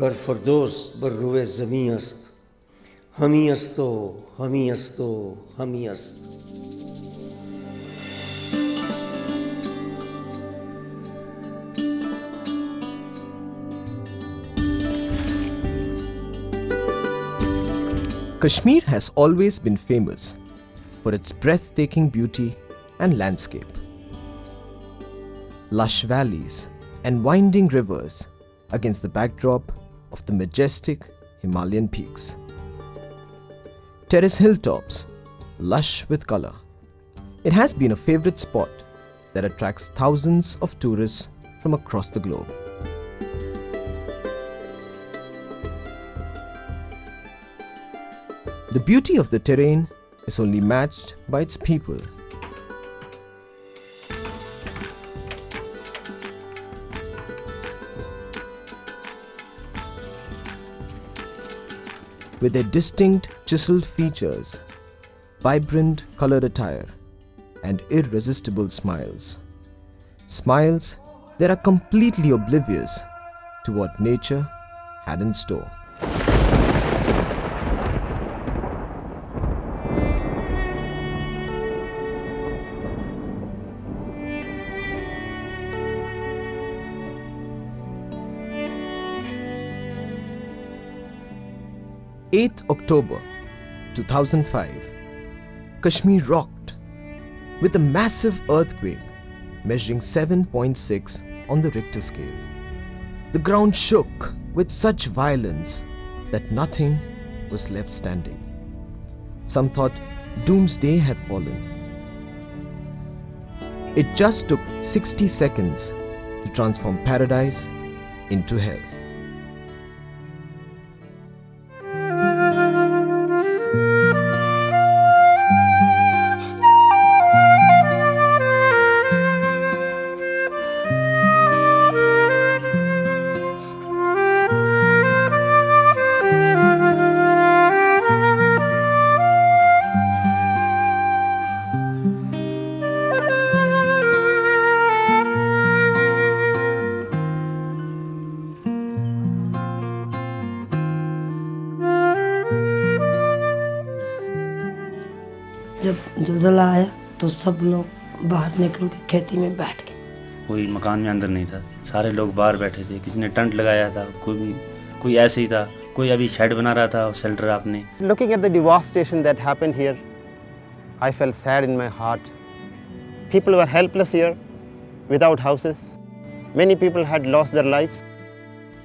गर फरदोस बर रुए ज़मीं است हमी अस्तो हमी अस्तो हमी अस्त Kashmir has always been famous for its breathtaking beauty and landscape. Lush valleys and winding rivers against the backdrop of the majestic Himalayan peaks. Terrace hilltops, lush with color. It has been a favorite spot that attracts thousands of tourists from across the globe. The beauty of the terrain is only matched by its people. With their distinct chiseled features, vibrant colored attire, and irresistible smiles. Smiles that are completely oblivious to what nature had in store. October 2005, Kashmir rocked with a massive earthquake measuring 7.6 on the Richter scale. The ground shook with such violence that nothing was left standing. Some thought doomsday had fallen. It just took 60 seconds to transform paradise into hell. जब ज़लज़ला आया तो सब लोग बाहर निकल के खेती में बैठ गए। कोई मकान में अंदर नहीं था, सारे लोग बाहर बैठे थे। किसी ने टेंट लगाया था, कोई ऐसे ही था, कोई अभी शेड बना रहा था शेल्टर आपने। Looking at the devastation that happened here, I felt sad in my heart. People were helpless here, without houses. Many people had lost their lives.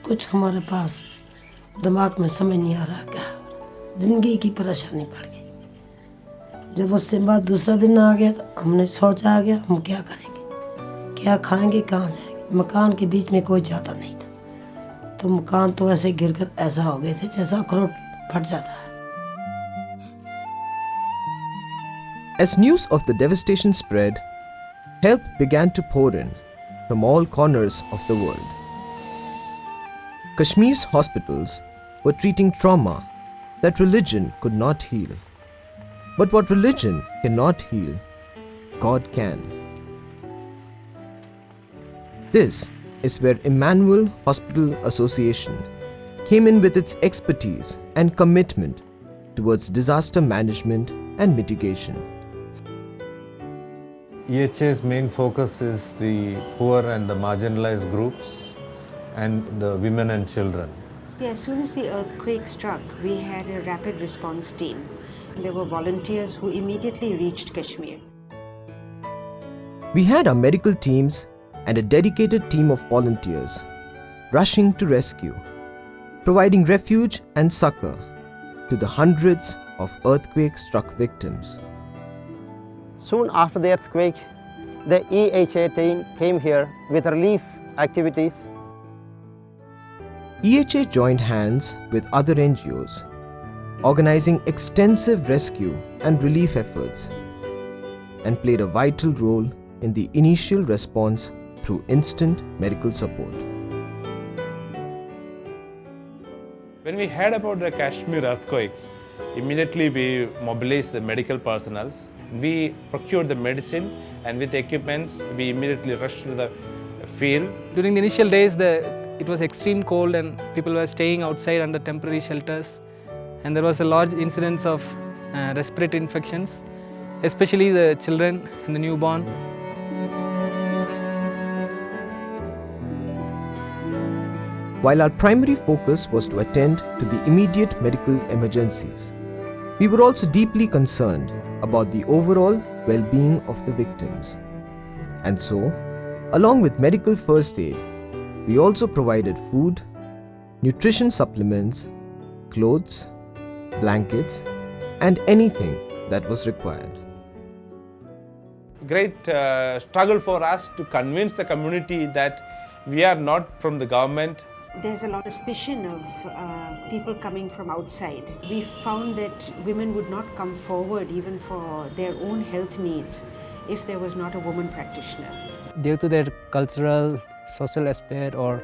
कुछ हमारे पास दिमाग में समझ नहीं आ रहा क्या, जिंदगी की परेशानी पड़ गई। जब उससे बाद दूसरा दिन आ गया तो हमने सोचा आ गया हम क्या करेंगे, क्या खाएंगे, कहाँ जाएंगे। मकान के बीच में कोई जाता नहीं था, तो मकान तो ऐसे गिरकर ऐसा हो गए थे जैसा अखरोट फट जाता है। As news of the devastation spread, help began to pour in from all corners of the world. Kashmir's hospitals were treating trauma that religion could not heal. But what religion cannot heal, God can. This is where Emmanuel Hospital Association came in with its expertise and commitment towards disaster management and mitigation. EHA's main focus is the poor and the marginalized groups and the women and children. As soon as the earthquake struck, we had a rapid response team. There were volunteers who immediately reached Kashmir. We had our medical teams and a dedicated team of volunteers rushing to rescue, providing refuge and succor to the hundreds of earthquake-struck victims. Soon after the earthquake, the EHA team came here with relief activities. EHA joined hands with other NGOs, organizing extensive rescue and relief efforts, and played a vital role in the initial response through instant medical support. When we heard about the Kashmir earthquake, immediately we mobilized the medical personnel. We procured the medicine, and with the equipments, we immediately rushed to the field. During the initial days, the it was extreme cold and people were staying outside under temporary shelters, and there was a large incidence of respiratory infections, especially the children and the newborn. While our primary focus was to attend to the immediate medical emergencies, we were also deeply concerned about the overall well-being of the victims. And so, along with medical first aid, we also provided food, nutrition supplements, clothes, blankets, and anything that was required. Great struggle for us to convince the community that we are not from the government. There's a lot of suspicion of people coming from outside. We found that women would not come forward even for their own health needs if there was not a woman practitioner. Due to their cultural, social aspect or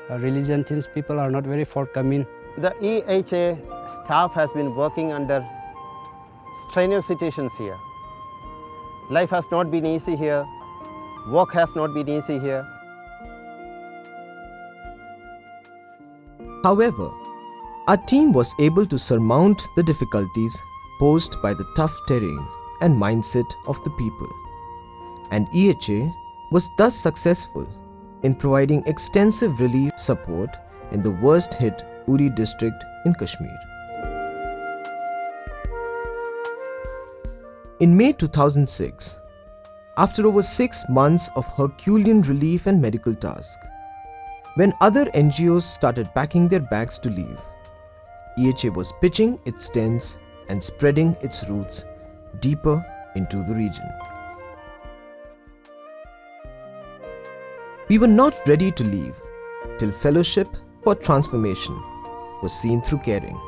religion things, people are not very forthcoming. The EHA staff has been working under strenuous situations here. Life has not been easy here. Work has not been easy here. However, our team was able to surmount the difficulties posed by the tough terrain and mindset of the people, and EHA was thus successful in providing extensive relief support in the worst hit Uri district in Kashmir. In May 2006, after over 6 months of Herculean relief and medical tasks, when other NGOs started packing their bags to leave, EHA was pitching its tents and spreading its roots deeper into the region. We were not ready to leave till fellowship for transformation was seen through caring.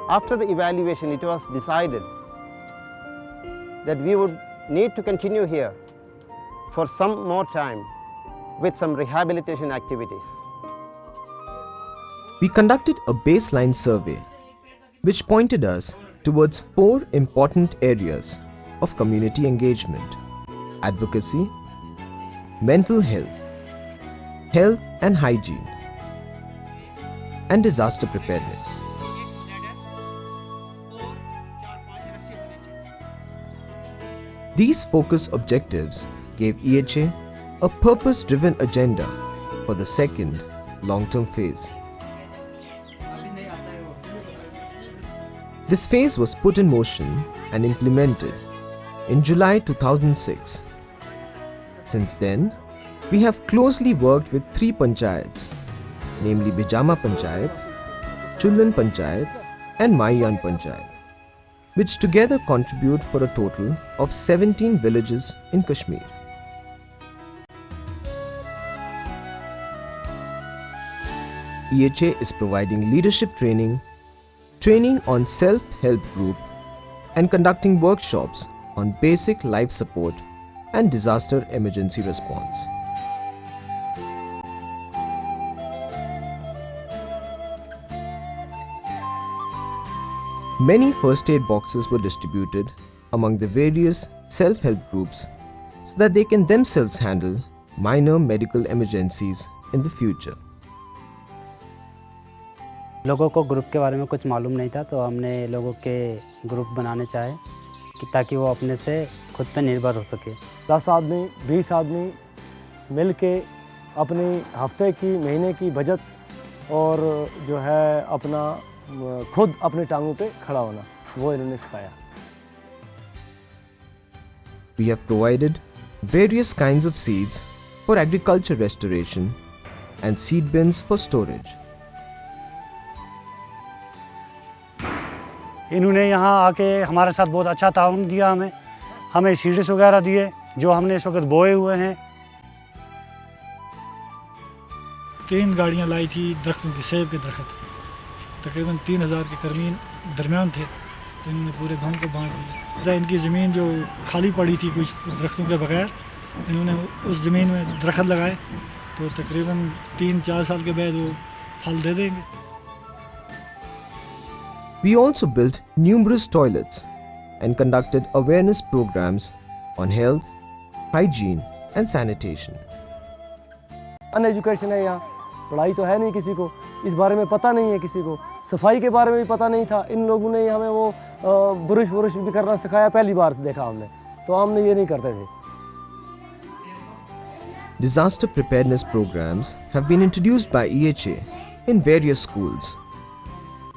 After the evaluation, it was decided that we would need to continue here for some more time with some rehabilitation activities. We conducted a baseline survey which pointed us towards 4 important areas of community engagement: advocacy, mental health, health and hygiene, and disaster preparedness. These focus objectives gave EHA a purpose-driven agenda for the second long-term phase. This phase was put in motion and implemented in July 2006. Since then, we have closely worked with 3 panchayats, namely Bijama Panchayat, Chullan Panchayat and Maiyan Panchayat, which together contribute for a total of 17 villages in Kashmir. EHA is providing leadership training, training on self-help group, and conducting workshops on basic life support and disaster emergency response. Many first aid boxes were distributed among the various self-help groups so that they can themselves handle minor medical emergencies in the future. लोगों को group के बारे में कुछ मालूम नहीं था, तो हमने लोगों के ग्रुप बनाने चाहे कि ताकि वो अपने से खुद पे निर्भर हो सके। 10 आदमी 20 आदमी मिल के अपनी हफ्ते की महीने की बचत और जो है अपना खुद अपनी टांगों पे खड़ा होना, वो इन्होंने सिखाया। We have provided various kinds of seeds for agriculture restoration and seed bins for storage. इन्होंने यहाँ आके हमारे साथ बहुत अच्छा ताउन दिया, हमें सीड्स वगैरह दिए जो हमने इस वक्त बोए हुए हैं। 3 गाड़ियाँ लाई थी दरख्तों की, सेब के दरख्त, तकरीबन 3000 के कर्मीन दरमियान थे, तो इन्होंने पूरे गांव को बांट दिया। इनकी ज़मीन जो खाली पड़ी थी कुछ दरख्तों के बगैर, इन्होंने उस ज़मीन में दरख्त लगाए, तो तकरीबन 3-4 साल के बाद वो फल दे देंगे। We also built numerous toilets and conducted awareness programs on health, hygiene and sanitation. Uneducation है यहाँ, पढ़ाई तो है नहीं किसी को, इस बारे में पता नहीं है किसी को, सफाई के बारे में भी पता नहीं था। इन लोगों ने हमें वो ब्रश व्रश भी करना सिखाया, पहली बार देखा हमने, तो हमने ये नहीं करते थे। Disaster preparedness programs have been introduced by EHA in various schools.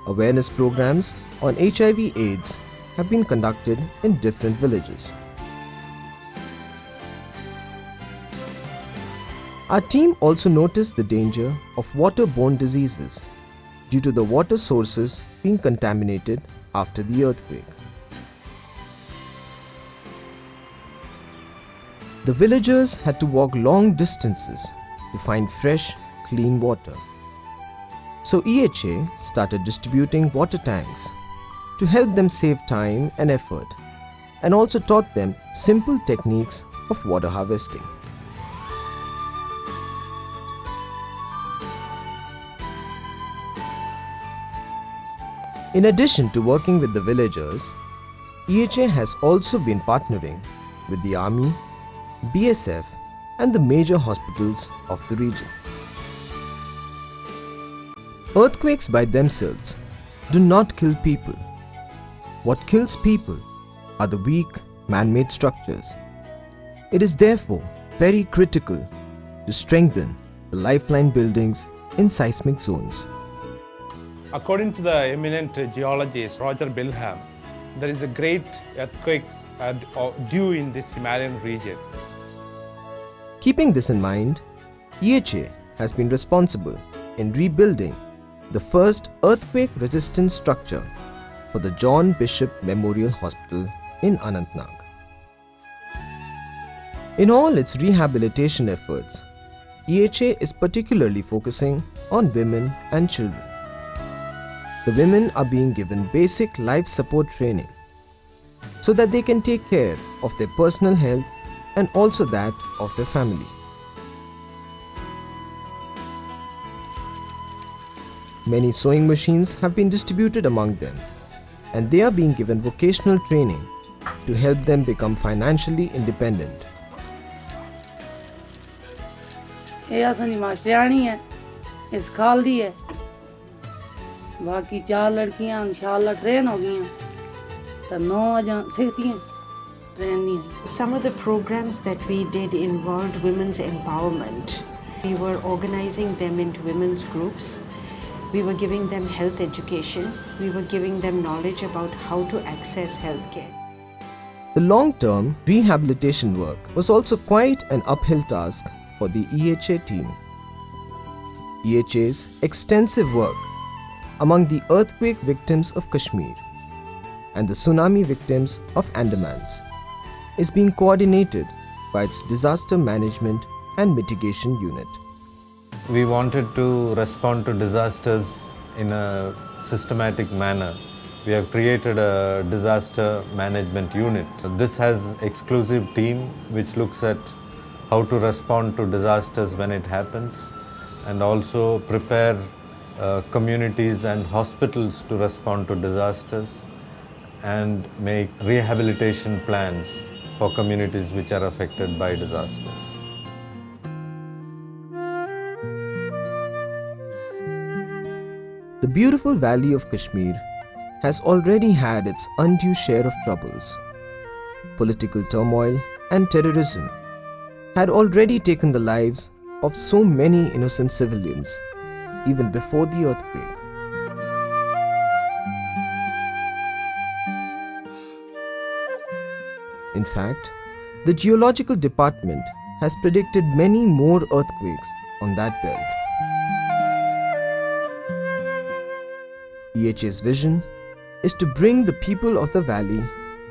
Awareness programs on HIV/AIDS have been conducted in different villages. Our team also noticed the danger of waterborne diseases due to the water sources being contaminated after the earthquake. The villagers had to walk long distances to find fresh, clean water. So EHA started distributing water tanks to help them save time and effort, and also taught them simple techniques of water harvesting. In addition to working with the villagers, EHA has also been partnering with the Army, BSF and the major hospitals of the region. Earthquakes by themselves do not kill people. What kills people are the weak man-made structures. It is therefore very critical to strengthen the lifeline buildings in seismic zones. According to the eminent geologist Roger Bilham, there is a great earthquakes due in this Himalayan region. Keeping this in mind, EHA has been responsible in rebuilding the first earthquake-resistant structure for the John Bishop Memorial Hospital in Anantnag. In all its rehabilitation efforts, EHA is particularly focusing on women and children. The women are being given basic life support training so that they can take care of their personal health and also that of their family. Many sewing machines have been distributed among them, and they are being given vocational training to help them become financially independent. ये असली मास्टरानी है, इस खाल दी है, बाकी 4 लड़कियां इंशाल्लाह train हो गई हैं, तो 9 अजां सीखती हैं. Some of the programs that we did involved women's empowerment. We were organizing them into women's groups. We were giving them health education. We were giving them knowledge about how to access healthcare. The long-term rehabilitation work was also quite an uphill task for the EHA team. EHA's extensive work among the earthquake victims of Kashmir and the tsunami victims of Andamans is being coordinated by its Disaster Management and Mitigation Unit. We wanted to respond to disasters in a systematic manner. We have created a disaster management unit. This has exclusive team which looks at how to respond to disasters when it happens and also prepare communities and hospitals to respond to disasters and make rehabilitation plans for communities which are affected by disasters. The beautiful valley of Kashmir has already had its undue share of troubles. Political turmoil and terrorism had already taken the lives of so many innocent civilians even before the earthquake. In fact, the Geological Department has predicted many more earthquakes on that belt. EHA's vision is to bring the people of the valley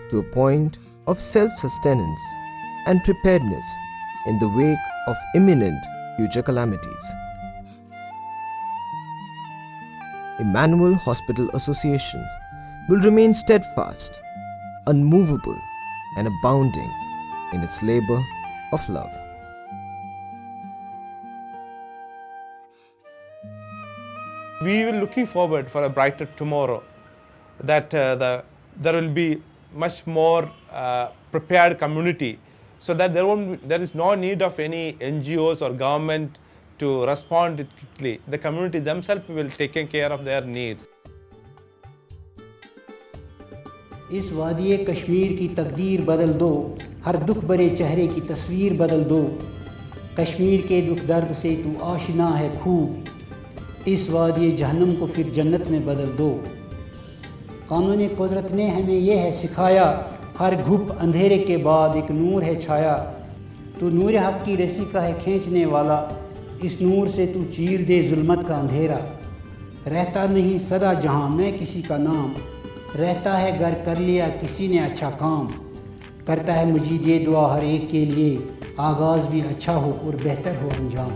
to a point of self-sustenance and preparedness in the wake of imminent future calamities. Emmanuel Hospital Association will remain steadfast, unmovable, and abounding in its labor of love. We were looking forward for a brighter tomorrow, that there will be much more prepared community, so that there is no need of any NGOs or government to respond it quickly. The community themselves will take care of their needs. इस वादिये कश्मीर की तकदीर बदल दो, हर दुख भरे चेहरे की तस्वीर बदल दो। कश्मीर के दुख दर्द से तू आशिना है खूब, इस वादिये जहन्नम को फिर जन्नत में बदल दो। कानून कुदरत ने हमें यह है सिखाया, हर घुप अंधेरे के बाद एक नूर है छाया। तू नूर हक की रस्सी का है खींचने वाला, इस नूर से तू चीर दे जुल्मत का अंधेरा। रहता नहीं सदा जहाँ मैं किसी का नाम, रहता है घर कर लिया किसी ने अच्छा काम। करता है मुझे ये दुआ हर एक के लिए, आगाज़ भी अच्छा हो और बेहतर हो अंजाम।